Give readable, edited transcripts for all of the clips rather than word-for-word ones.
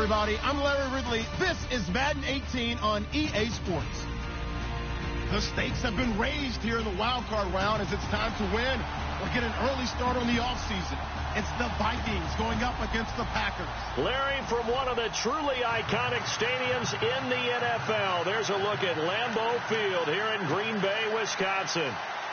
everybody. I'm Larry Ridley. This is Madden 18 on EA Sports. The stakes have been raised here in the wild card round as it's time to win or get an early start on the offseason. It's the Vikings going up against the Packers. Larry, from one of the truly iconic stadiums in the NFL, there's a look at Lambeau Field here in Green Bay, Wisconsin.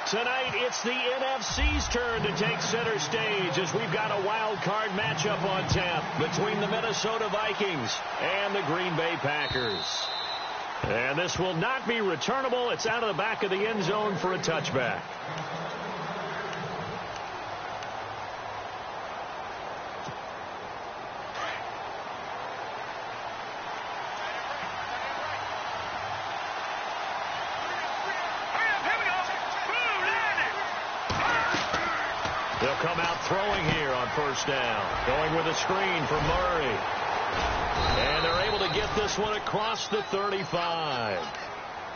Tonight, it's the NFC's turn to take center stage as we've got a wild card matchup on tap between the Minnesota Vikings and the Green Bay Packers. And this will not be returnable. It's out of the back of the end zone for a touchback. They'll come out throwing here on first down. Going with a screen from Murray. And they're able to get this one across the 35.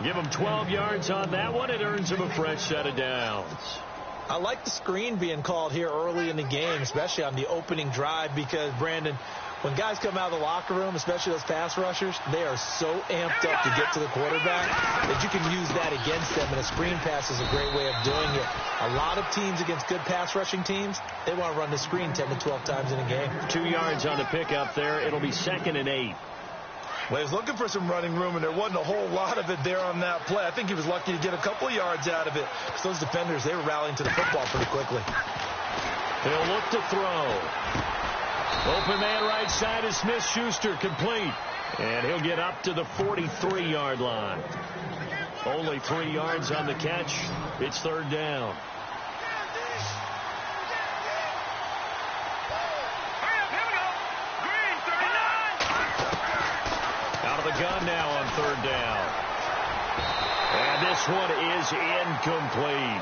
Give them 12 yards on that one. It earns them a fresh set of downs. I like the screen being called here early in the game, especially on the opening drive, because, Brandon, when guys come out of the locker room, especially those pass rushers, they are so amped up to get to the quarterback that you can use that against them, and a screen pass is a great way of doing it. A lot of teams against good pass rushing teams, they want to run the screen 10 to 12 times in a game. 2 yards on the pickup there. It'll be 2nd and 8. Well, he was looking for some running room, and there wasn't a whole lot of it there on that play. I think he was lucky to get a couple yards out of it. Because those defenders, they were rallying to the football pretty quickly. He'll look to throw. Open man right side is Smith-Schuster, complete. And he'll get up to the 43-yard line. Only 3 yards on the catch. It's 3rd down. Out of the gun now on 3rd down. And this one is incomplete.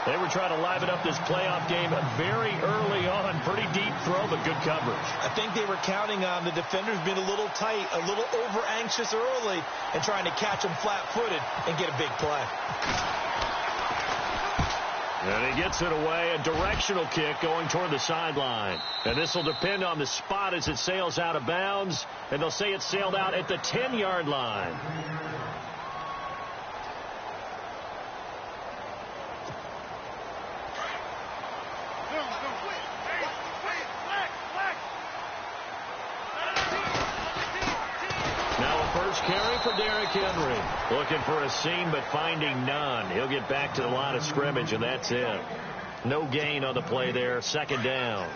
They were trying to liven up this playoff game very early on. Pretty deep throw, but good coverage. I think they were counting on the defenders being a little tight, a little over-anxious early, and trying to catch them flat-footed and get a big play. And he gets it away. A directional kick going toward the sideline. And this will depend on the spot as it sails out of bounds. And they'll say it sailed out at the 10-yard line. Carry for Derrick Henry. Looking for a seam, but finding none. He'll get back to the line of scrimmage, and that's it. No gain on the play there. 2nd down.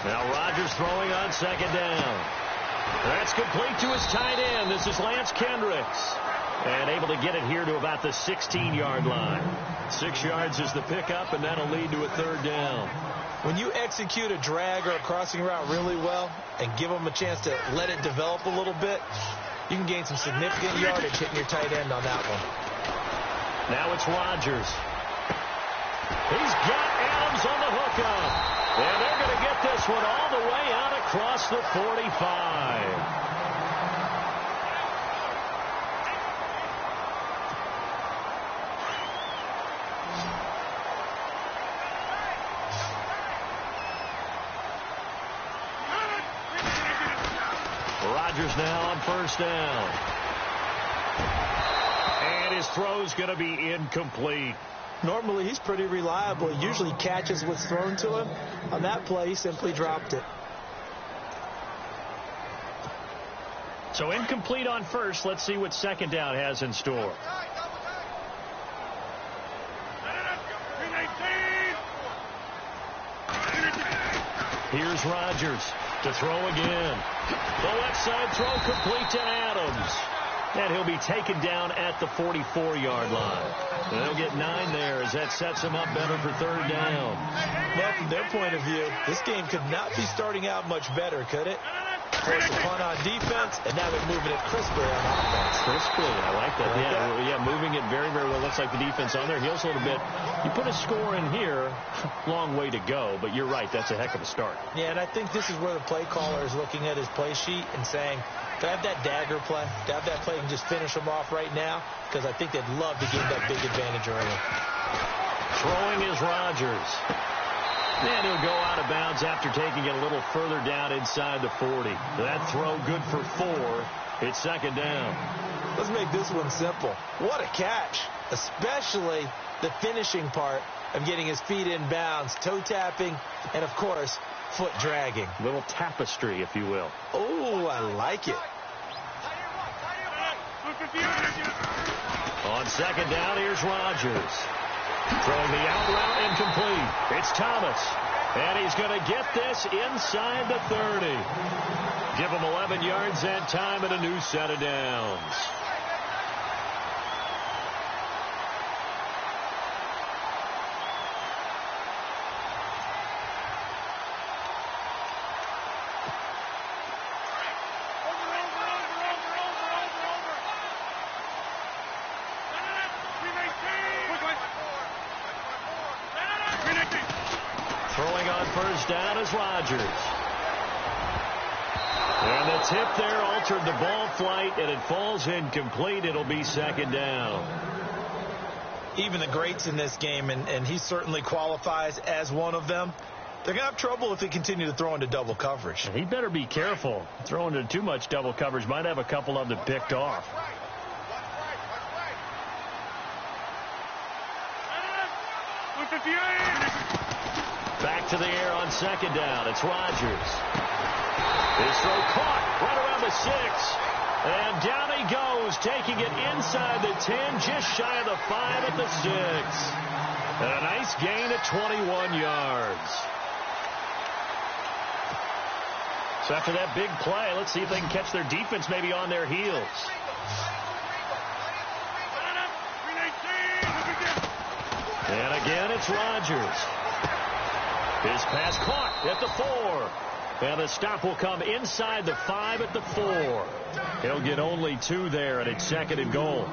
Now Rodgers throwing on 2nd down. That's complete to his tight end. This is Lance Kendricks. And able to get it here to about the 16-yard line. 6 yards is the pickup, and that'll lead to a 3rd down. When you execute a drag or a crossing route really well and give them a chance to let it develop a little bit, you can gain some significant yardage hitting your tight end on that one. Now it's Rodgers. He's got Adams on the hookup. And they're going to get this one all the way out across the 45. Rodgers now on 1st down. And his throw's going to be incomplete. Normally, he's pretty reliable. He usually catches what's thrown to him. On that play, he simply dropped it. So incomplete on 1st. Let's see what 2nd down has in store. Here's Rodgers to throw again. The left side throw complete to Adams. And he'll be taken down at the 44-yard line. And they'll get 9 there as that sets him up better for 3rd down. Well, from their point of view, this game could not be starting out much better, could it? Force a punt on defense, and now they're moving it crisply on offense. Crisply, I like that. Yeah, moving it very, very well. Looks like the defense on their heels a little bit. You put a score in here, long way to go, but you're right, that's a heck of a start. Yeah, and I think this is where the play caller is looking at his play sheet and saying, can I have that dagger play? Can I have that play and just finish them off right now? Because I think they'd love to gain that big advantage early. Throwing is Rodgers. And he'll go out of bounds after taking it a little further down inside the 40. That throw good for 4. It's second down. Let's make this one simple. What a catch, especially the finishing part of getting his feet in bounds, toe tapping, and, of course, foot dragging. Little tapestry, if you will. Oh, I like it. On second down, here's Rodgers. Throwing the out route incomplete. It's Thomas. And he's going to get this inside the 30. Give him 11 yards that time and a new set of downs. Throwing on first down is Rodgers. And the tip there altered the ball flight, and it falls incomplete. It'll be second down. Even the greats in this game, and he certainly qualifies as one of them, they're going to have trouble if they continue to throw into double coverage. He better be careful. Throwing into too much double coverage might have a couple of them picked off. Back to the air on second down. It's Rodgers. His throw caught right around the 6. And down he goes, taking it inside the 10, just shy of the 5 at the 6. And a nice gain of 21 yards. So after that big play, let's see if they can catch their defense maybe on their heels. And again, it's Rodgers. His pass caught at the 4. And the stop will come inside the 5 at the 4. He'll get only 2 there, and it's second and goal.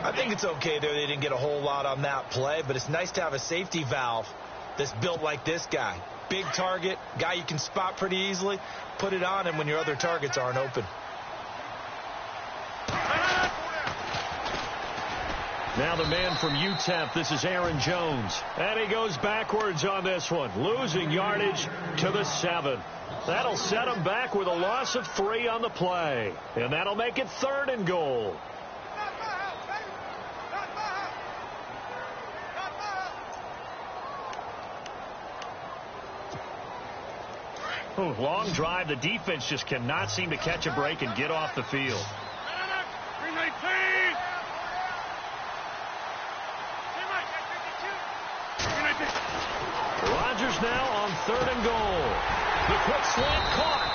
I think it's okay there. They didn't get a whole lot on that play, but it's nice to have a safety valve that's built like this guy. Big target, guy you can spot pretty easily. Put it on him when your other targets aren't open. Now the man from UTEP, this is Aaron Jones. And he goes backwards on this one, losing yardage to the 7. That'll set him back with a loss of 3 on the play. And that'll make it third and goal. Ooh, long drive. The defense just cannot seem to catch a break and get off the field. Rodgers now on third and goal. The quick slant caught.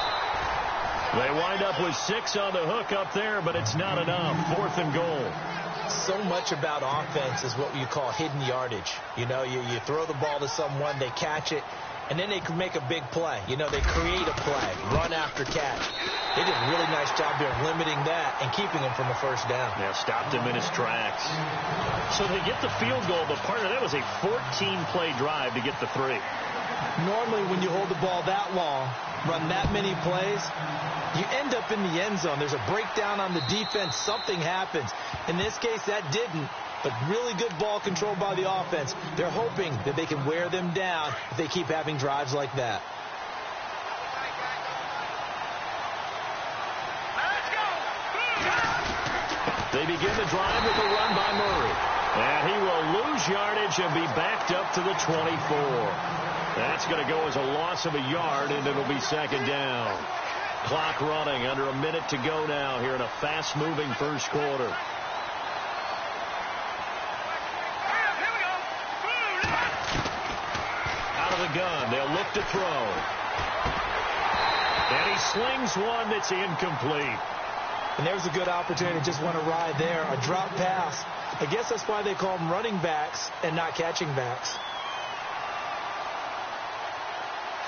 They wind up with 6 on the hook up there, but it's not enough. Fourth and goal. So much about offense is what you call hidden yardage. You know, you throw the ball to someone, they catch it, and then they can make a big play. You know, they create a play, run after catch. They did a really nice job there limiting that and keeping him from a first down. Yeah, stopped him in his tracks. So they get the field goal, but part of that was a 14-play drive to get the 3. Normally when you hold the ball that long, run that many plays, you end up in the end zone. There's a breakdown on the defense. Something happens. In this case, that didn't. But really good ball control by the offense. They're hoping that they can wear them down if they keep having drives like that. They begin the drive with a run by Murray. And he will lose yardage and be backed up to the 24. That's going to go as a loss of a yard, and it'll be second down. Clock running, under a minute to go now here in a fast-moving first quarter. Out of the gun, they'll look to throw. And he slings one that's incomplete. And there's a good opportunity to just want to ride there. A drop pass. I guess that's why they call them running backs and not catching backs.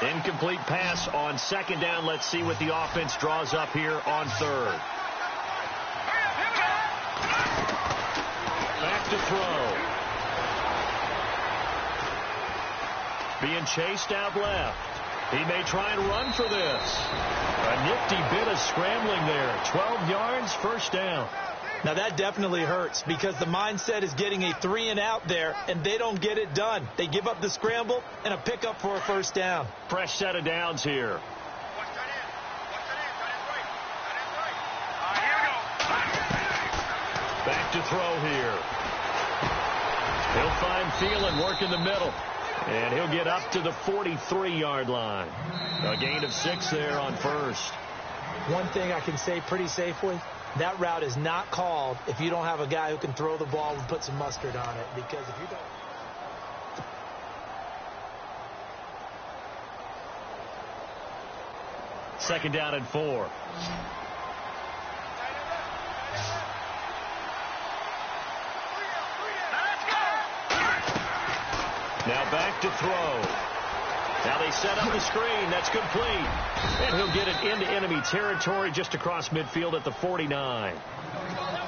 Incomplete pass on second down. Let's see what the offense draws up here on third. Back to throw. Being chased out left. He may try and run for this. A nifty bit of scrambling there. 12 yards, first down. Now, that definitely hurts because the mindset is getting a 3-and-out there, and they don't get it done. They give up the scramble and a pickup for a first down. Fresh set of downs here. Back to throw here. He'll find Thielen, work in the middle. And he'll get up to the 43-yard line. A gain of 6 there on first. One thing I can say pretty safely, that route is not called if you don't have a guy who can throw the ball and put some mustard on it. Because if you don't... Second down and 4. Now back to throw. Now they set up the screen. That's complete. And he'll get it into enemy territory just across midfield at the 49.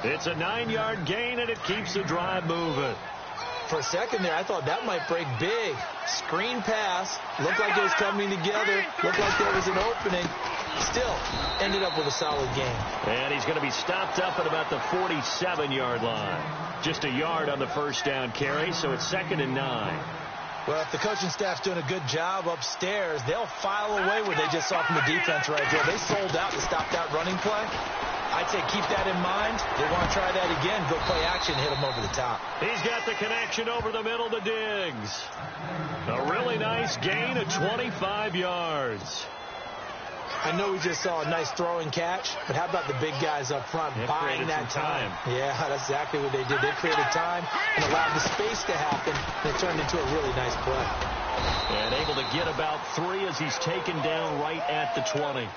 It's a 9-yard gain, and it keeps the drive moving. For a second there, I thought that might break big. Screen pass. Looked like it was coming together. Looked like there was an opening. Still ended up with a solid gain. And he's going to be stopped up at about the 47-yard line. Just a yard on the first down carry, so it's 2nd and 9. Well, if the coaching staff's doing a good job upstairs, they'll file away what they just saw from the defense right there. They sold out to stop that running play. I'd say keep that in mind. They want to try that again. Go play action, hit them over the top. He's got the connection over the middle to Diggs. A really nice gain of 25 yards. I know we just saw a nice throwing catch, but how about the big guys up front buying that time? Yeah, that's exactly what they did. They created time and allowed the space to happen, and it turned into a really nice play. And able to get about 3 as he's taken down right at the 20.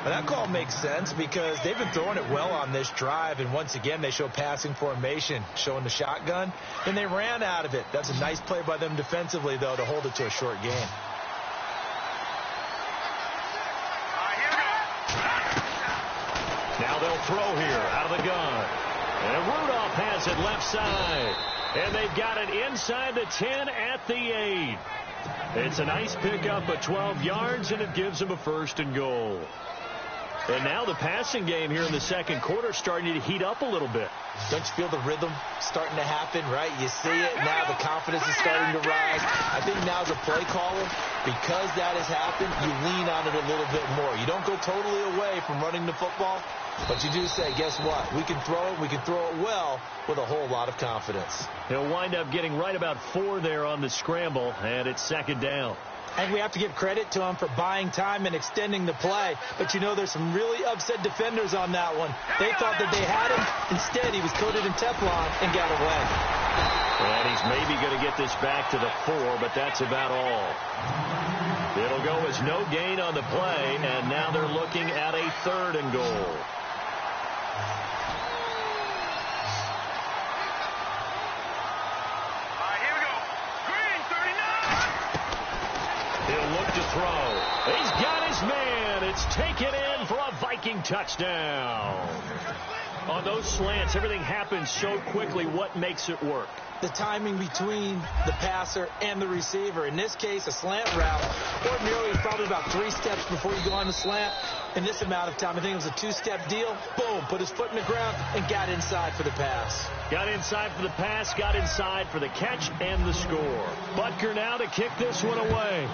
Well, that call makes sense because they've been throwing it well on this drive, and once again they show passing formation, showing the shotgun, and they ran out of it. That's a nice play by them defensively, though, to hold it to a short gain. Now they'll throw here out of the gun. And Rudolph has it left side. And they've got it inside the 10 at the 8. It's a nice pickup of 12 yards, and it gives them a 1st and goal. And now the passing game here in the second quarter is starting to heat up a little bit. Don't you feel the rhythm starting to happen, right? You see it now. The confidence is starting to rise. I think now as a play caller, because that has happened, you lean on it a little bit more. You don't go totally away from running the football, but you do say, guess what? We can throw it. We can throw it well with a whole lot of confidence. He'll wind up getting right about 4 there on the scramble, and it's 2nd down. And we have to give credit to him for buying time and extending the play. But, you know, there's some really upset defenders on that one. They thought that they had him. Instead, he was coated in Teflon and got away. And he's maybe going to get this back to the 4, but that's about all. It'll go as no gain on the play, and now they're looking at a 3rd and goal. Throw. He's got his man. It's taken in for a Viking touchdown. On those slants, everything happens so quickly. What makes it work? The timing between the passer and the receiver. In this case, a slant route. Ordinarily, it's probably about 3 steps before you go on the slant. In this amount of time, I think it was a 2-step deal. Boom, put his foot in the ground and got inside for the pass. Got inside for the pass, got inside for the catch and the score. Butker now to kick this one away.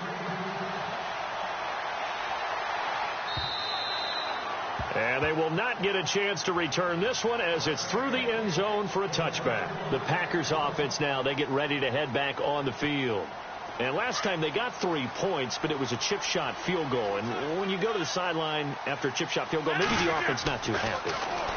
And they will not get a chance to return this one as it's through the end zone for a touchback. The Packers offense now, they get ready to head back on the field. And last time they got 3 points, but it was a chip shot field goal. And when you go to the sideline after a chip shot field goal, maybe the offense not too happy.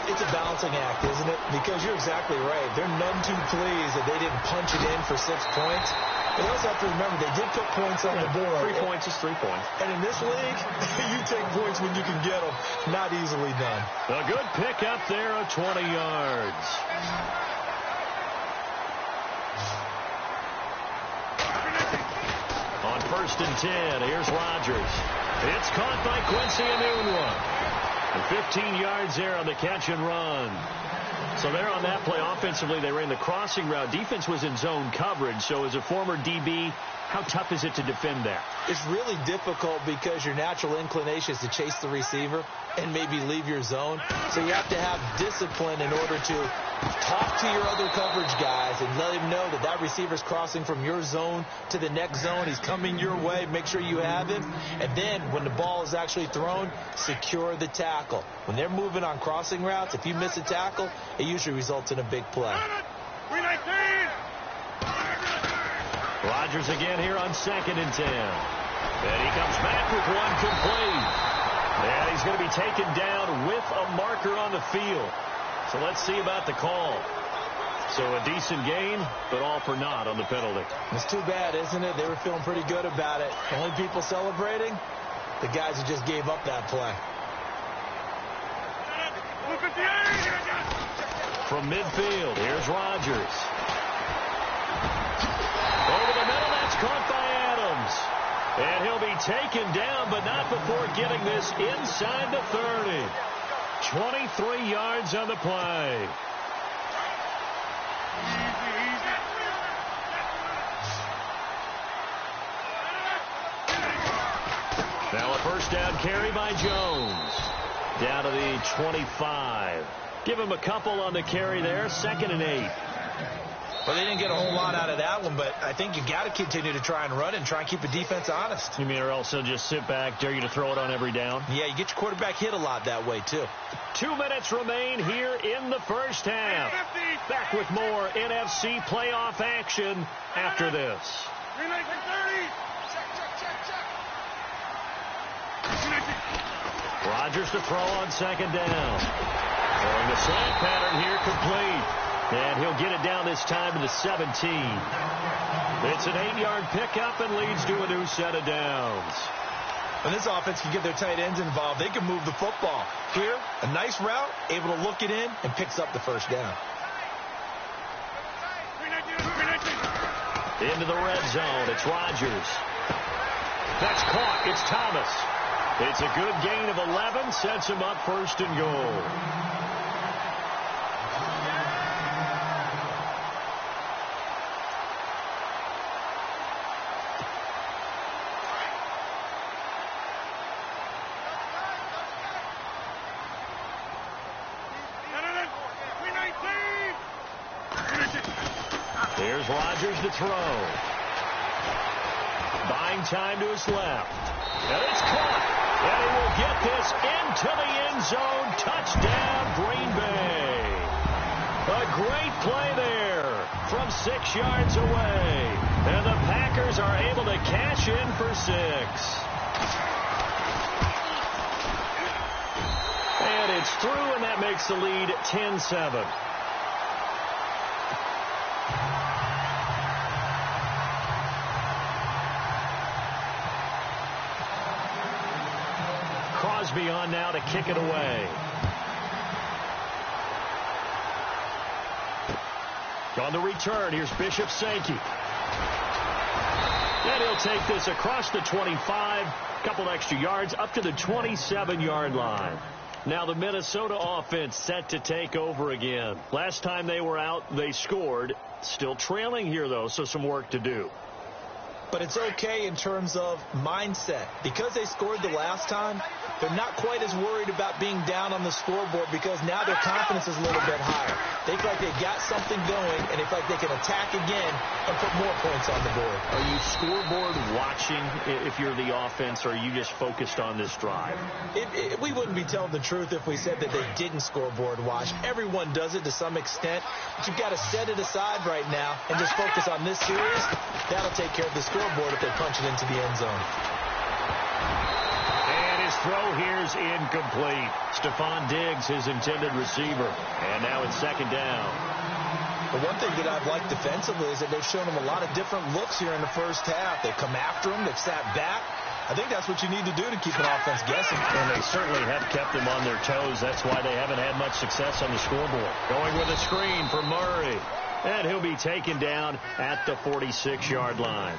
It's a balancing act, isn't it? Because you're exactly right. They're none too pleased that they didn't punch it in for 6 points. But you also have to remember, they did put points on the board. 3 points is 3 points. And in this league, you take points when you can get them. Not easily done. A good pick up there of 20 yards. On 1st and 10, here's Rodgers. It's caught by Quincy Enunwa. And 15 yards there on the catch and run. So there on that play, offensively, they ran the crossing route. Defense was in zone coverage. So as a former DB, how tough is it to defend that? It's really difficult because your natural inclination is to chase the receiver and maybe leave your zone. So you have to have discipline in order to talk to your other coverage guys and let him know that that receiver's crossing from your zone to the next zone. He's coming your way. Make sure you have him. And then when the ball is actually thrown, secure the tackle. When they're moving on crossing routes, if you miss a tackle, it usually results in a big play. Rodgers again here on 2nd and 10. And he comes back with one complete. And he's going to be taken down with a marker on the field. So let's see about the call. So a decent gain, but all for naught on the penalty. It's too bad, isn't it? They were feeling pretty good about it. The only people celebrating, the guys who just gave up that play. From midfield, here's Rodgers. Over the middle, that's caught by Adams. And he'll be taken down, but not before getting this inside the 30. 23 yards on the play. Now a first down carry by Jones. Down to the 25. Give him a couple on the carry there. 2nd and 8. Well, they didn't get a whole lot out of that one, but I think you got to continue to try and run and try and keep the defense honest. You mean or else they'll just sit back, dare you to throw it on every down? Yeah, you get your quarterback hit a lot that way, too. 2 minutes remain here in the first half. Back with more NFC playoff action after this. Rodgers to throw on 2nd down. Throwing the slant pattern here complete. And he'll get it down this time to the 17. It's an 8-yard pickup and leads to a new set of downs. When this offense can get their tight ends involved, they can move the football. Here, a nice route, able to look it in, and picks up the first down. Into the red zone, it's Rodgers. That's caught, it's Thomas. It's a good gain of 11, sets him up 1st and goal. Here's Rodgers to throw. Buying time to his left. And it's caught. And he will get this into the end zone. Touchdown, Green Bay. A great play there from 6 yards away. And the Packers are able to cash in for 6. And it's through, and that makes the lead 10-7. Crosby on now to kick it away. On the return, here's Bishop Sankey. And he'll take this across the 25, couple extra yards, up to the 27-yard line. Now the Minnesota offense set to take over again. Last time they were out, they scored. Still trailing here, though, so some work to do. But it's okay in terms of mindset. Because they scored the last time, they're not quite as worried about being down on the scoreboard because now their confidence is a little bit higher. They feel like they got something going, and they feel like they can attack again and put more points on the board. Are you scoreboard watching if you're the offense, or are you just focused on this drive? We wouldn't be telling the truth if we said that they didn't scoreboard watch. Everyone does it to some extent, but you've got to set it aside right now and just focus on this series. That'll take care of the scoreboard if they punch it into the end zone. And his throw here's incomplete. Stephon Diggs, his intended receiver. And now it's 2nd down. The one thing that I've liked defensively is that they've shown him a lot of different looks here in the first half. They've come after him. They've sat back. I think that's what you need to do to keep an offense guessing. And they certainly have kept them on their toes. That's why they haven't had much success on the scoreboard. Going with a screen for Murray. And he'll be taken down at the 46-yard line.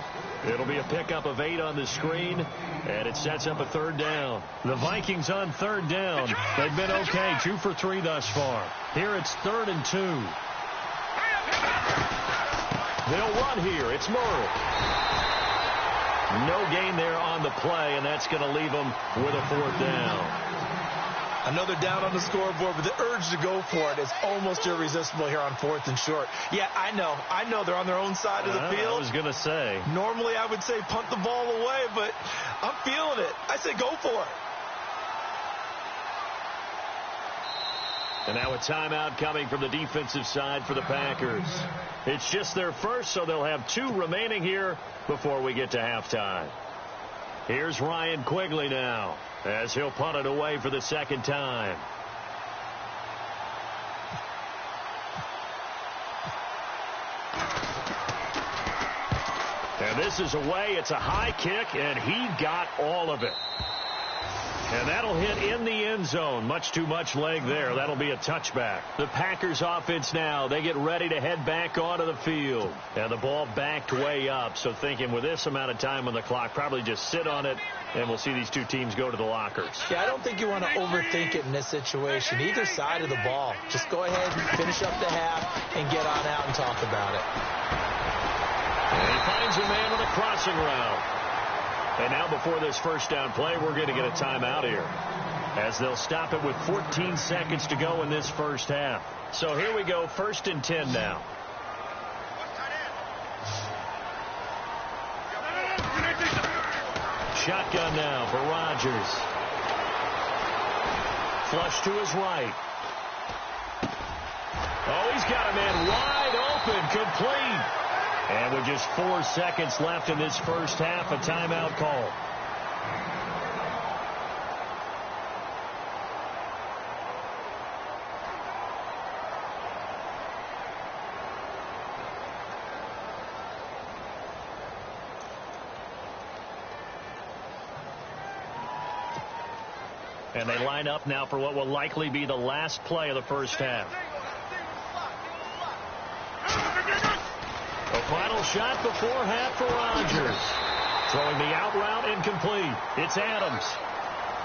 It'll be a pickup of 8 on the screen, and it sets up a third down. The Vikings on third down. They've been okay, 2 for 3 thus far. Here it's 3rd and 2. They'll run here. It's Murray. No gain there on the play, and that's going to leave them with a 4th down. Another down on the scoreboard, but the urge to go for it is almost irresistible here on 4th and short. Yeah, I know they're on their own side of the field. I was going to say. Normally I would say punt the ball away, but I'm feeling it. I say go for it. And now a timeout coming from the defensive side for the Packers. It's just their first, so they'll have 2 remaining here before we get to halftime. Here's Ryan Quigley now, as he'll punt it away for the 2nd time. And this is away. It's a high kick, and he got all of it. And that'll hit in the end zone. Much too much leg there. That'll be a touchback. The Packers offense now, they get ready to head back onto the field. And the ball backed way up. So thinking with this amount of time on the clock, probably just sit on it, and we'll see these 2 teams go to the lockers. Yeah, I don't think you want to overthink it in this situation. Either side of the ball. Just go ahead and finish up the half and get on out and talk about it. And he finds a man on a crossing route. And now before this first down play, we're going to get a timeout here, as they'll stop it with 14 seconds to go in this first half. So here we go, 1st and 10 now. Shotgun now for Rodgers. Flush to his right. Oh, he's got a man wide open, complete. And with just 4 seconds left in this first half, a timeout call. And they line up now for what will likely be the last play of the first half. A final shot before half for Rodgers. Throwing the out route incomplete. It's Adams.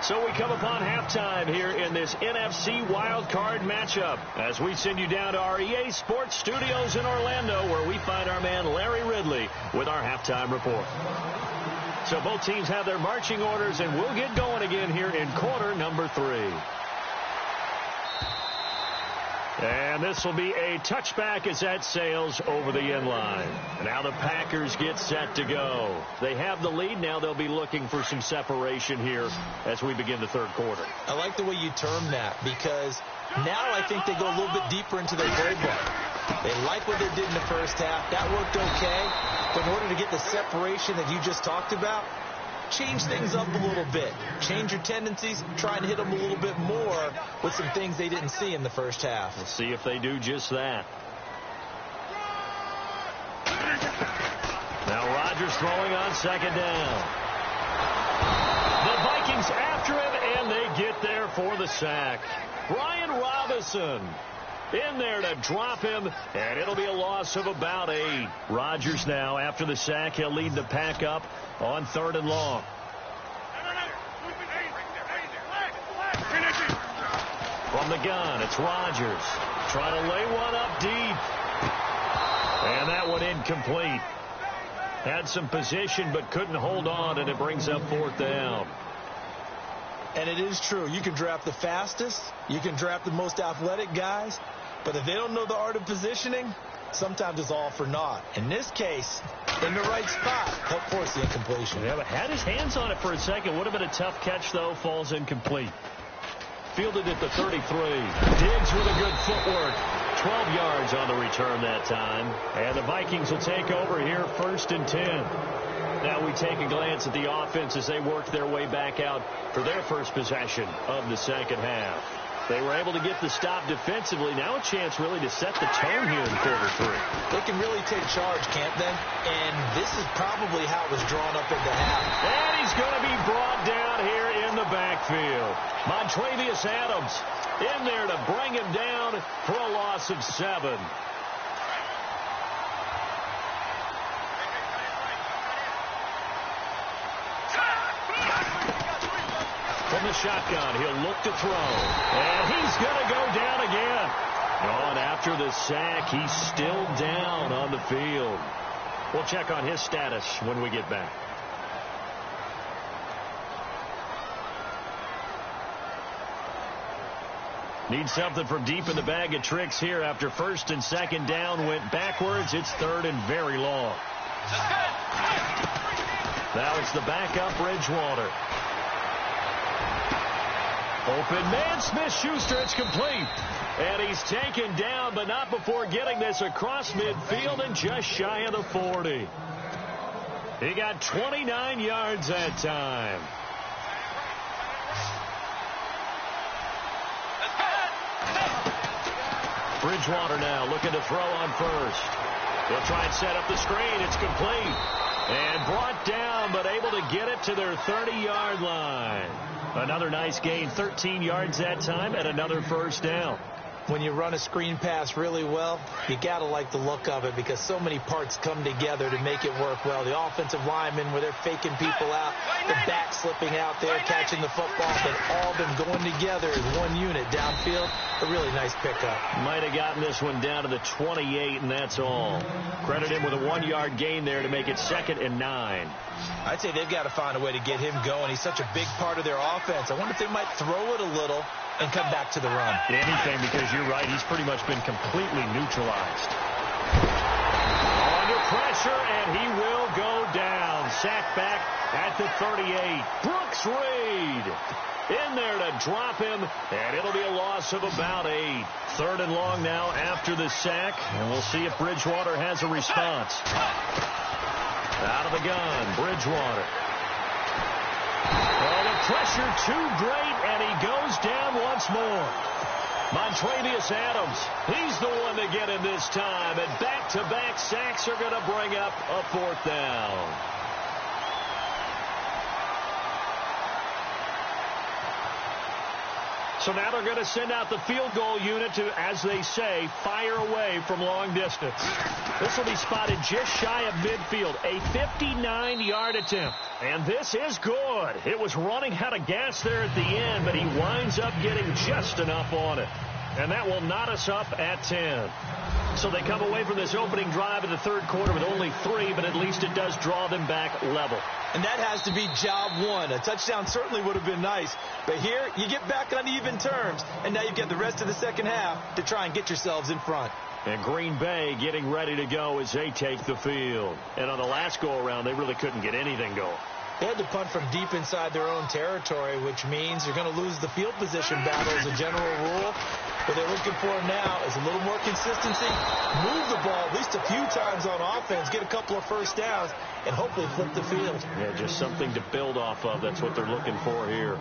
So we come upon halftime here in this NFC wildcard matchup as we send you down to our EA Sports Studios in Orlando, where we find our man Larry Ridley with our halftime report. So both teams have their marching orders, and we'll get going again here in quarter number 3. And this will be a touchback as that sails over the end line. Now the Packers get set to go. They have the lead. Now they'll be looking for some separation here as we begin the third quarter. I like the way you term that, because now I think they go a little bit deeper into their playbook. They like what they did in the first half. That worked okay. But in order to get the separation that you just talked about, change things up a little bit. Change your tendencies. Try and hit them a little bit more with some things they didn't see in the first half. We'll see if they do just that. Now Rodgers throwing on 2nd down. The Vikings after him, and they get there for the sack. Brian Robinson in there to drop him, and it'll be a loss of about 8. Rodgers now, after the sack, he'll lead the pack up on 3rd and long. From the gun, it's Rodgers trying to lay one up deep. And that one incomplete. Had some position but couldn't hold on, and it brings up 4th down. And it is true. You can draft the fastest. You can draft the most athletic guys. But if they don't know the art of positioning, sometimes it's all for naught. In this case, in the right spot, helped force the incompletion. Yeah, but had his hands on it for a second. Would have been a tough catch, though. Falls incomplete. Fielded at the 33. Diggs with a good footwork. 12 yards on the return that time. And the Vikings will take over here, 1st and 10. Now we take a glance at the offense as they work their way back out for their first possession of the second half. They were able to get the stop defensively. Now a chance really to set the tone here in quarter 3. They can really take charge, can't they? And this is probably how it was drawn up at the half. And he's going to be brought down here in the backfield. Montravius Adams in there to bring him down for a loss of 7. From the shotgun, he'll look to throw. And he's going to go down again. Oh, and after the sack, he's still down on the field. We'll check on his status when we get back. Need something from deep in the bag of tricks here after first and second down went backwards. It's third and very long. Now it's the backup Bridgewater. Open man, Smith-Schuster, it's complete. And he's taken down, but not before getting this across midfield and just shy of the 40. He got 29 yards that time. Bridgewater now looking to throw on first. He'll try and set up the screen. It's complete. And brought down, but able to get it to their 30-yard line. Another nice gain, 13 yards that time, and another first down. When you run a screen pass really well, you got to like the look of it because so many parts come together to make it work well. The offensive linemen, where they're faking people out, the back slipping out there, catching the football, they've all been going together as one unit downfield. A really nice pickup. Might have gotten this one down to the 28, and that's all. Credit him with a 1-yard gain there to make it 2nd and 9. I'd say they've got to find a way to get him going. He's such a big part of their offense. I wonder if they might throw it a little and come back to the run. Anything, because you're right, he's pretty much been completely neutralized. Under pressure, and he will go down. Sacked back at the 38. Brooks Reed in there to drop him, and it'll be a loss of about 8. 3rd and long now after the sack, and we'll see if Bridgewater has a response. Out of the gun, Bridgewater. Oh, the pressure too great, and he goes down once more. Montravius Adams, he's the one to get him this time, and back-to-back sacks are going to bring up a 4th down. So now they're going to send out the field goal unit to, as they say, fire away from long distance. This will be spotted just shy of midfield, a 59-yard attempt. And this is good. It was running out of gas there at the end, but he winds up getting just enough on it. And that will knot us up at 10. So they come away from this opening drive in the 3rd quarter with only 3, but at least it does draw them back level. And that has to be job 1. A touchdown certainly would have been nice. But here, you get back on even terms, and now you've got the rest of the second half to try and get yourselves in front. And Green Bay getting ready to go as they take the field. And on the last go-around, they really couldn't get anything going. They had to punt from deep inside their own territory, which means you're going to lose the field position battle as a general rule. What they're looking for now is a little more consistency, move the ball at least a few times on offense, get a couple of first downs, and hopefully flip the field. Yeah, just something to build off of. That's what they're looking for here.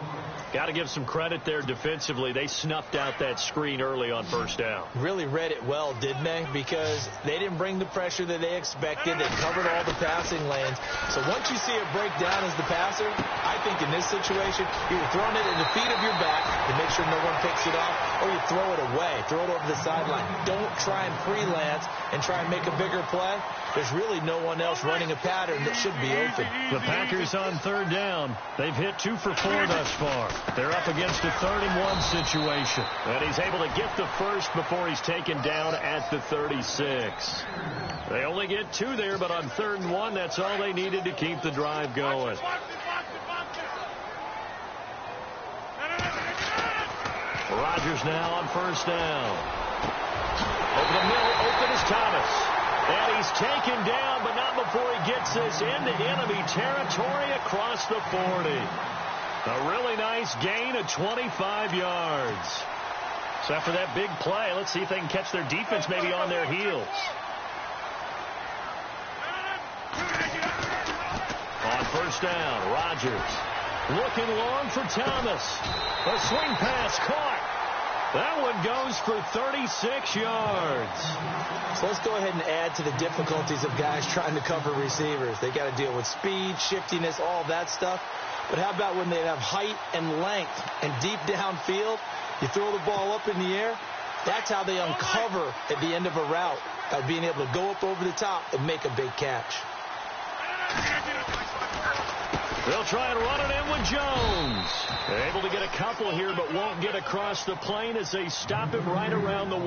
Got to give some credit there defensively. They snuffed out that screen early on first down. Really read it well, didn't they? Because they didn't bring the pressure that they expected. They covered all the passing lanes. So once you see it break down as the passer, I think in this situation, you're throwing it in the feet of your back to make sure no one picks it off, or you throw it away, throw it over the sideline. Don't try and freelance and try and make a bigger play. There's really no one else running a pattern that should be open. The Packers on 3rd down. They've hit 2 for 4 thus far. They're up against a 3rd and 1 situation. And he's able to get the first before he's taken down at the 36. They only get 2 there, but on 3rd and 1, that's all they needed to keep the drive going. Rodgers now on first down. Over the middle, open is Thomas. And he's taken down, but not before he gets this into enemy territory across the 40. A really nice gain of 25 yards. So after that big play, let's see if they can catch their defense maybe on their heels. On first down, Rodgers looking long for Thomas. A swing pass caught. That one goes for 36 yards. So let's go ahead and add to the difficulties of guys trying to cover receivers. They got to deal with speed, shiftiness, all that stuff. But how about when they have height and length and deep downfield? You throw the ball up in the air. That's how they uncover at the end of a route, by being able to go up over the top and make a big catch. They'll try and run it in with Jones. Able to get a couple here, but won't get across the plane as they stop him right around the 1.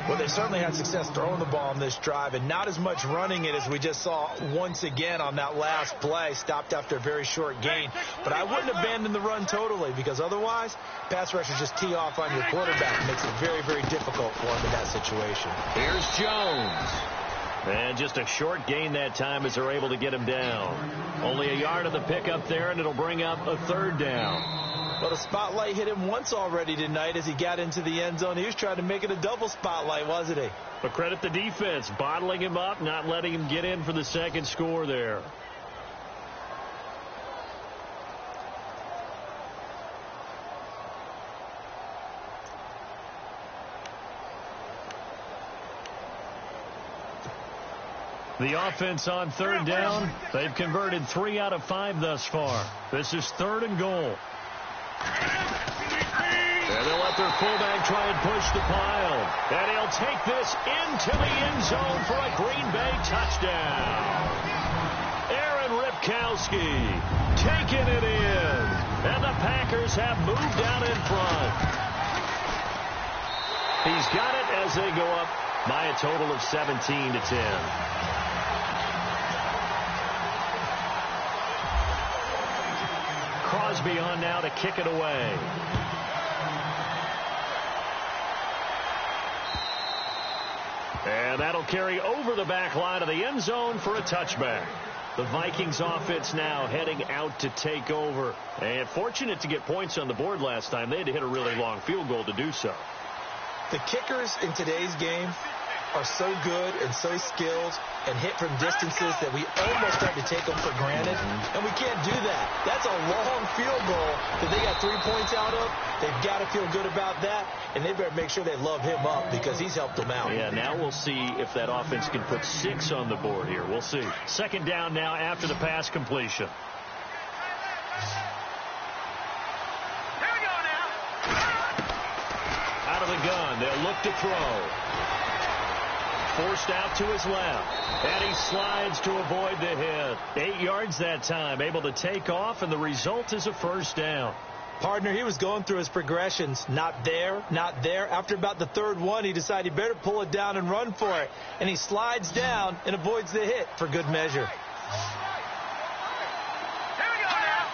Well, they certainly had success throwing the ball on this drive, and not as much running it as we just saw once again on that last play. Stopped after a very short gain. But I wouldn't abandon the run totally, because otherwise, pass rushers just tee off on your quarterback. It makes it very, very difficult for him in that situation. Here's Jones. And just a short gain that time as they're able to get him down. Only a yard of the pickup there, and it'll bring up a 3rd down. Well, the spotlight hit him once already tonight as he got into the end zone. He was trying to make it a double spotlight, wasn't he? But credit the defense, bottling him up, not letting him get in for the second score there. The offense on 3rd down. They've converted 3 out of 5 thus far. This is 3rd and goal. And they'll let their fullback try and push the pile. And he'll take this into the end zone for a Green Bay touchdown. Aaron Ripkowski taking it in. And the Packers have moved out in front. He's got it as they go up by a total of 17-10. Crosby on now to kick it away. And that'll carry over the back line of the end zone for a touchback. The Vikings offense now heading out to take over. And fortunate to get points on the board last time. They had to hit a really long field goal to do so. The kickers in today's game are so good and so skilled and hit from distances that we almost start to take them for granted, and we can't do that. That's a long field goal that they got 3 points out of. They've got to feel good about that, and they better make sure they love him up because he's helped them out. Yeah, now we'll see if that offense can put 6 on the board here. We'll see. 2nd down now after the pass completion. Here we go now. Out of the gun, they'll look to throw. Forced out to his left, and he slides to avoid the hit. 8 yards that time, able to take off, and the result is a 1st down. Partner, he was going through his progressions. Not there, not there. After about the 3rd one, he decided he better pull it down and run for it. And he slides down and avoids the hit for good measure. Here we go now.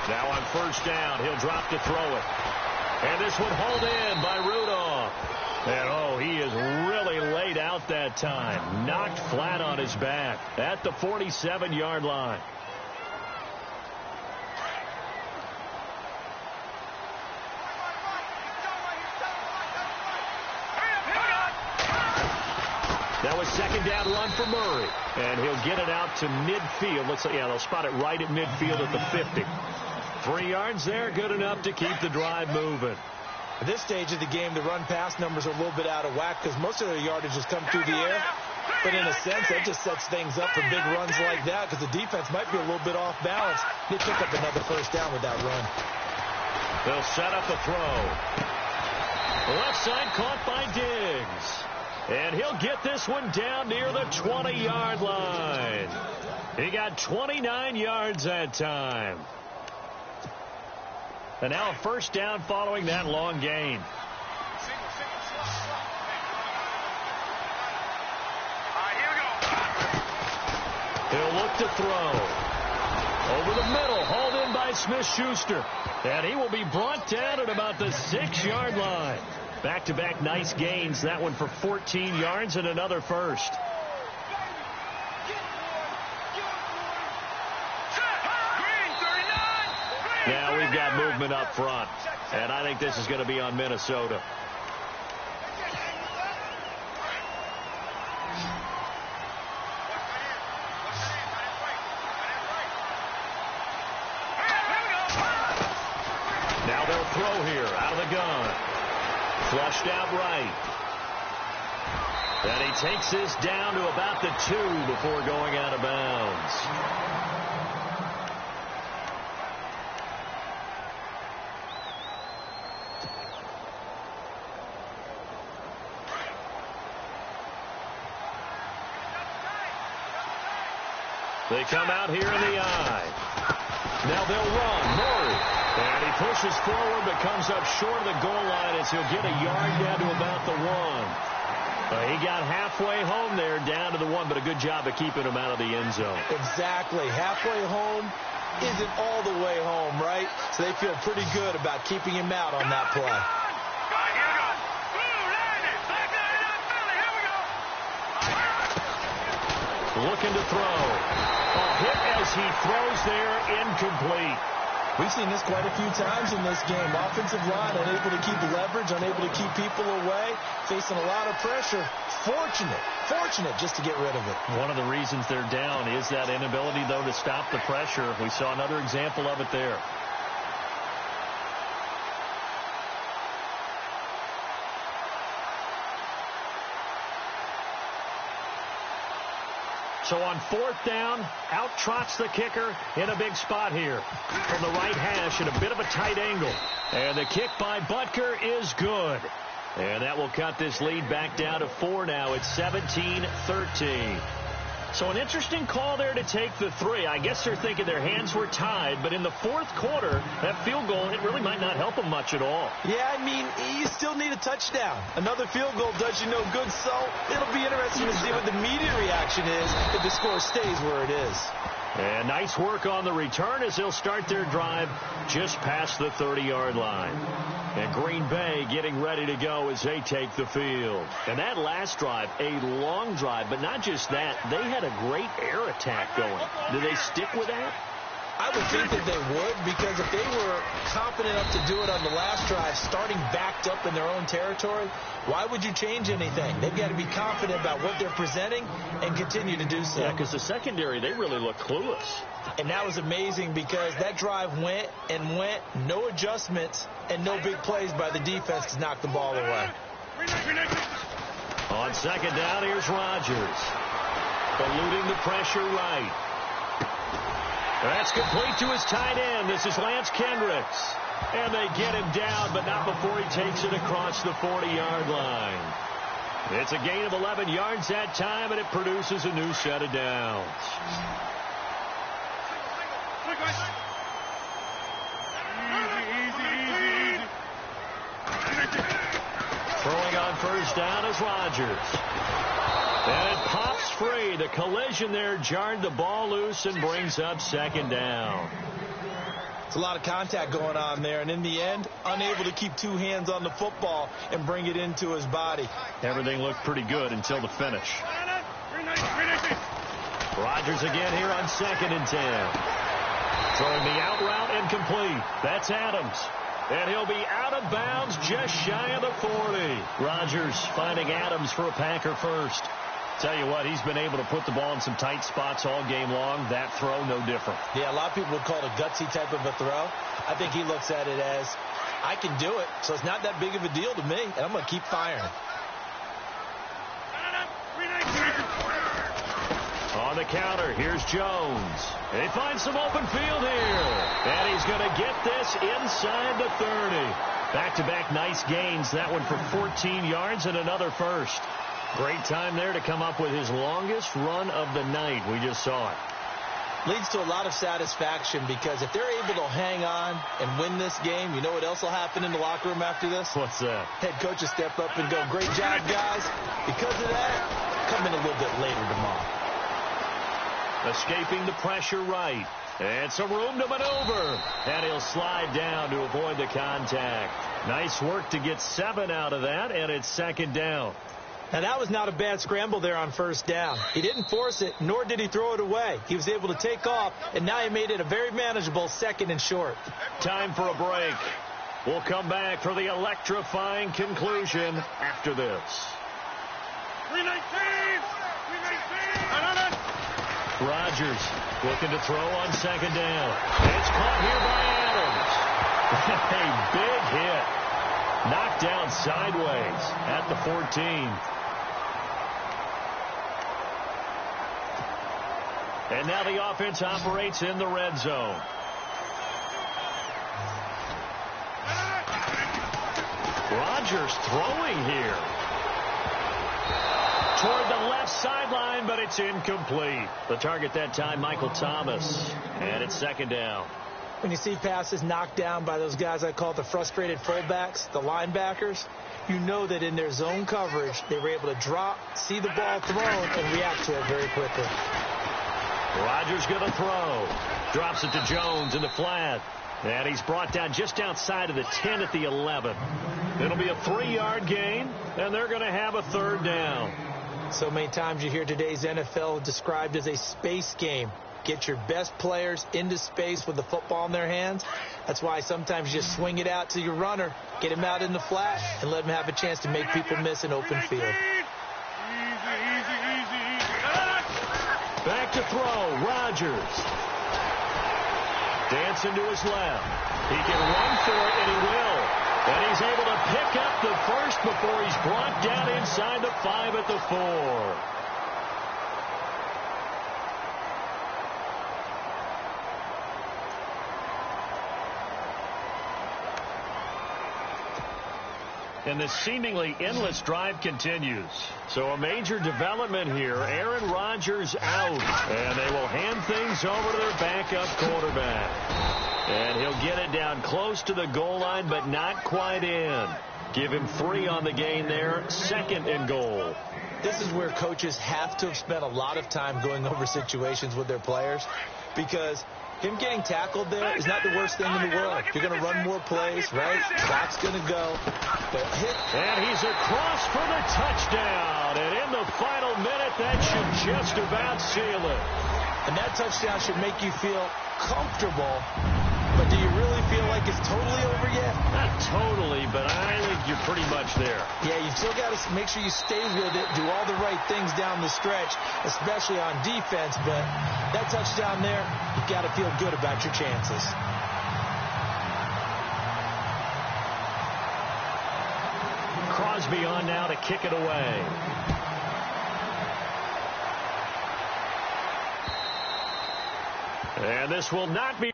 Now on 1st down, he'll drop to throw it. And this one hauled in by Rudolph. And, oh, he is really laid out that time. Knocked flat on his back at the 47-yard line. That was 2nd down run for Murray. And he'll get it out to midfield. Looks like, yeah, they'll spot it right at midfield at the 50. 3 yards there, good enough to keep the drive moving. At this stage of the game, the run-pass numbers are a little bit out of whack because most of their yardage has come through the air. But in a sense, that just sets things up for big runs like that because the defense might be a little bit off balance. They pick up another 1st down with that run. They'll set up a throw. Left side caught by Diggs. And he'll get this one down near the 20-yard line. He got 29 yards that time. And now a 1st down following that long gain. He'll look to throw. Over the middle, hauled in by Smith-Schuster. And he will be brought down at about the 6-yard line. Back-to-back nice gains. That one for 14 yards and another 1st. Now we've got movement up front. And I think this is going to be on Minnesota. Now they'll throw here out of the gun. Flushed out right. And he takes this down to about the 2 before going out of bounds. They come out here in the eye. Now they'll run. Murray. And he pushes forward but comes up short of the goal line as he'll get a yard down to about the 1. He got halfway home there, down to the 1, but a good job of keeping him out of the end zone. Exactly. Halfway home isn't all the way home, right? So they feel pretty good about keeping him out on that play. Looking to throw. A hit as he throws there, incomplete. We've seen this quite a few times in this game. Offensive line unable to keep leverage, unable to keep people away, facing a lot of pressure. Fortunate just to get rid of it. One of the reasons they're down is that inability, though, to stop the pressure. We saw another example of it there. So on 4th down, out trots the kicker in a big spot here. From the right hash at a bit of a tight angle. And the kick by Butker is good. And that will cut this lead back down to 4 now. It's 17-13. So an interesting call there to take the 3. I guess they're thinking their hands were tied, but in the 4th quarter, that field goal, it really might not help them much at all. Yeah, I mean, you still need a touchdown. Another field goal does you no good, so it'll be interesting to see what the immediate reaction is if the score stays where it is. And nice work on the return as they'll start their drive just past the 30-yard line. And Green Bay getting ready to go as they take the field. And that last drive, a long drive, but not just that. They had a great air attack going. Do they stick with that? I would think that they would, because if they were confident enough to do it on the last drive, starting backed up in their own territory, why would you change anything? They've got to be confident about what they're presenting and continue to do so. Yeah, because the secondary, they really look clueless. And that was amazing because that drive went and went, no adjustments, and no big plays by the defense to knock the ball away. On 2nd down, here's Rodgers. Eluding the pressure right. That's complete to his tight end. This is Lance Kendricks. And they get him down, but not before he takes it across the 40-yard line. It's a gain of 11 yards that time, and it produces a new set of downs. Throwing on 1st down is Rodgers. And it pops free. The collision there jarred the ball loose and brings up 2nd down. It's a lot of contact going on there, and in the end, unable to keep 2 hands on the football and bring it into his body. Everything looked pretty good until the finish. Rodgers again here on 2nd and 10. Throwing the out route incomplete. That's Adams. And he'll be out of bounds just shy of the 40. Rodgers finding Adams for a Packer first. Tell you what, he's been able to put the ball in some tight spots all game long. That throw, no different. Yeah, a lot of people would call it a gutsy type of a throw. I think he looks at it as, I can do it, so it's not that big of a deal to me, and I'm going to keep firing. On the counter, here's Jones. He finds some open field here. And he's going to get this inside the 30. Back-to-back nice gains. That one for 14 yards and another first. Great time there to come up with his longest run of the night. We just saw it. Leads to a lot of satisfaction because if they're able to hang on and win this game, you know what else will happen in the locker room after this? What's that? Head coach will step up and go, great job, guys. Because of that, come in a little bit later tomorrow. Escaping the pressure right. And some room to maneuver. And he'll slide down to avoid the contact. Nice work to get 7 out of that, and it's 2nd down. Now, that was not a bad scramble there on 1st down. He didn't force it, nor did he throw it away. He was able to take off, and now he made it a very manageable 2nd and short. Time for a break. We'll come back for the electrifying conclusion after this. 319! Rodgers looking to throw on 2nd down. It's caught here by Adams. A big hit. Knocked down sideways at the 14. And now the offense operates in the red zone. Rodgers throwing here. toward the left sideline, but it's incomplete. The target that time, Michael Thomas. And it's second down. When you see passes knocked down by those guys I call the frustrated fullbacks, the linebackers, you know that in their zone coverage, they were able to drop, see the ball thrown, and react to it very quickly. Rodgers going to throw. Drops it to Jones in the flat. And he's brought down just outside of the 10 at the 11. It'll be a 3-yard gain, and they're going to have a third down. So many times you hear today's NFL described as a space game. Get your best players into space with the football in their hands. That's why sometimes you just swing it out to your runner, get him out in the flat, and let him have a chance to make people miss an open field. Back to throw, Rodgers. Dancing to his left. He can run for it, and he will. And he's able to pick up the first before he's brought down inside the 5 at the 4. And this seemingly endless drive continues. So a major development here. Aaron Rodgers out. And they will hand things over to their backup quarterback. And he'll get it down close to the goal line, but not quite in. Give him 3 on the gain there. 2nd and goal. This is where coaches have to have spent a lot of time going over situations with their players, because him getting tackled there is not the worst thing in the world. You're going to run more plays, right? Clock's going to go. And he's across for the touchdown. And in the final minute, that should just about seal it. And that touchdown should make you feel comfortable. But do you really feel like it's totally over yet? Not totally, but I think you're pretty much there. Yeah, you've still got to make sure you stay with it, do all the right things down the stretch, especially on defense. But that touchdown there, you've got to feel good about your chances. Crosby on now to kick it away. And this will not be.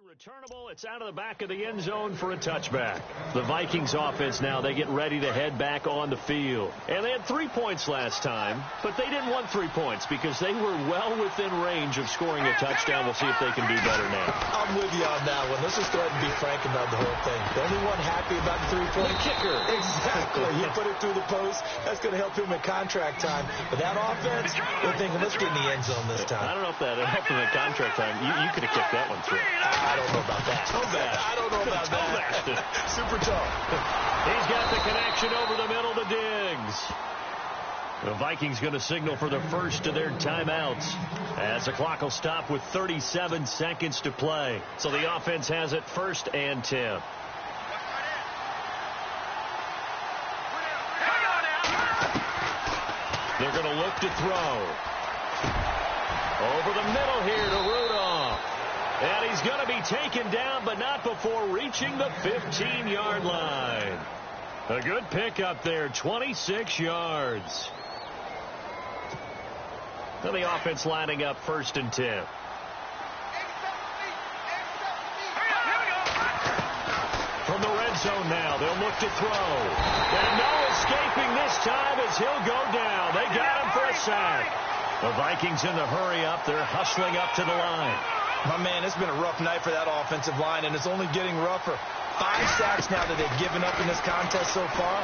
Returnable, it's out of the back of the end zone for a touchback. The Vikings offense now, they get ready to head back on the field. And they had 3 points last time, but they didn't want 3 points because they were well within range of scoring a touchdown. We'll see if they can do better now. I'm with you on that one. Let's just go ahead and be frank about the whole thing. The only one happy about the 3-point kicker. Exactly. He put it through the post. That's going to help him at contract time. But that offense, they're thinking, let's get in the end zone this time. I don't know if that helped him at contract time. You could have kicked that one through. I don't know about that. I don't know about that. Super tough. He's got the connection over the middle to Diggs. The Vikings going to signal for the first of their timeouts as the clock will stop with 37 seconds to play. So the offense has it 1st and 10. They're going to look to throw. Over the middle here to Rudolph. And he's going to be taken down, but not before reaching the 15-yard line. A good pickup there, 26 yards. So the offense lining up 1st and 10. From the red zone now, they'll look to throw. And no escaping this time as he'll go down. They got him for a sack. The Vikings in the hurry up. They're hustling up to the line. My man, it's been a rough night for that offensive line, and it's only getting rougher. 5 sacks now that they've given up in this contest so far.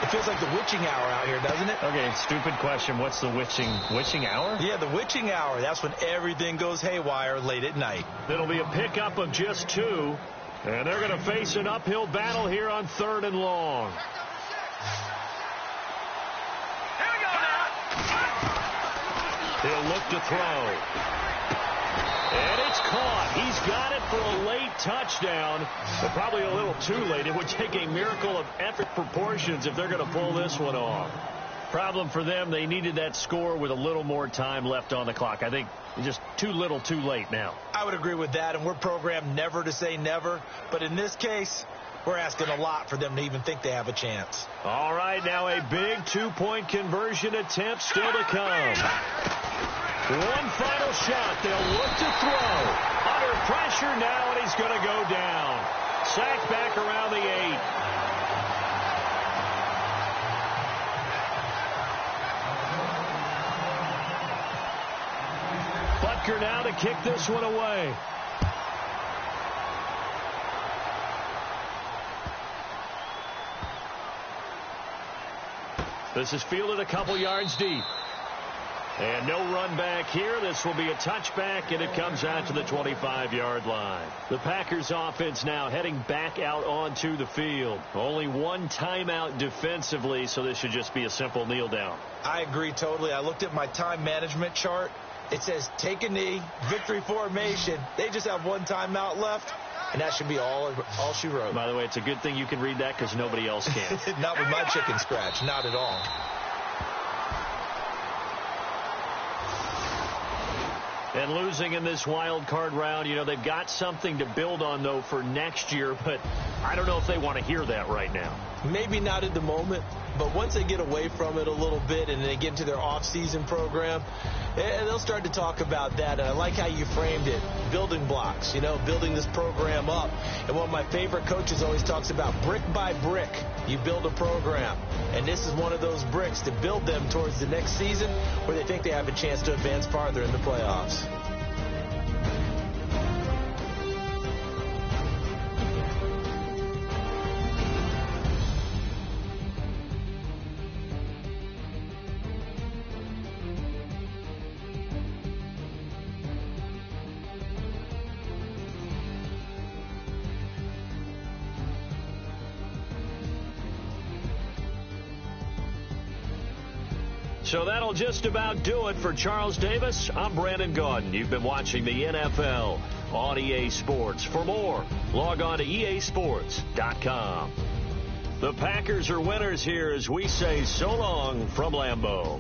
It feels like the witching hour out here, doesn't it? Okay, stupid question. What's the witching hour? Yeah, the witching hour. That's when everything goes haywire late at night. It'll be a pickup of just 2, and they're going to face an uphill battle here on 3rd and long. He'll look to throw. And it's caught. He's got it for a late touchdown, but probably a little too late. It would take a miracle of epic proportions if they're going to pull this one off. Problem for them, they needed that score with a little more time left on the clock. I think just too little too late now. I would agree with that, and we're programmed never to say never. But in this case, we're asking a lot for them to even think they have a chance. All right, now a big two-point conversion attempt still to come. One final shot. They'll look to throw. Under pressure now, and he's going to go down. Sacked back around the 8. Butker now to kick this one away. This is fielded a couple yards deep. And no run back here. This will be a touchback, and it comes out to the 25-yard line. The Packers offense now heading back out onto the field. Only one timeout defensively, so this should just be a simple kneel down. I agree totally. I looked at my time management chart. It says take a knee, victory formation. They just have one timeout left, and that should be all she wrote. By the way, it's a good thing you can read that because nobody else can. Not with my chicken scratch. Not at all. And losing in this wild card round, you know, they've got something to build on, though, for next year. But I don't know if they want to hear that right now. Maybe not at the moment, but once they get away from it a little bit and they get into their off-season program, they'll start to talk about that. And I like how you framed it, building blocks, you know, building this program up. And one of my favorite coaches always talks about brick by brick, you build a program. And this is one of those bricks to build them towards the next season where they think they have a chance to advance farther in the playoffs. So that'll just about do it for Charles Davis. I'm Brandon Gaudin. You've been watching the NFL on EA Sports. For more, log on to easports.com. The Packers are winners here as we say so long from Lambeau.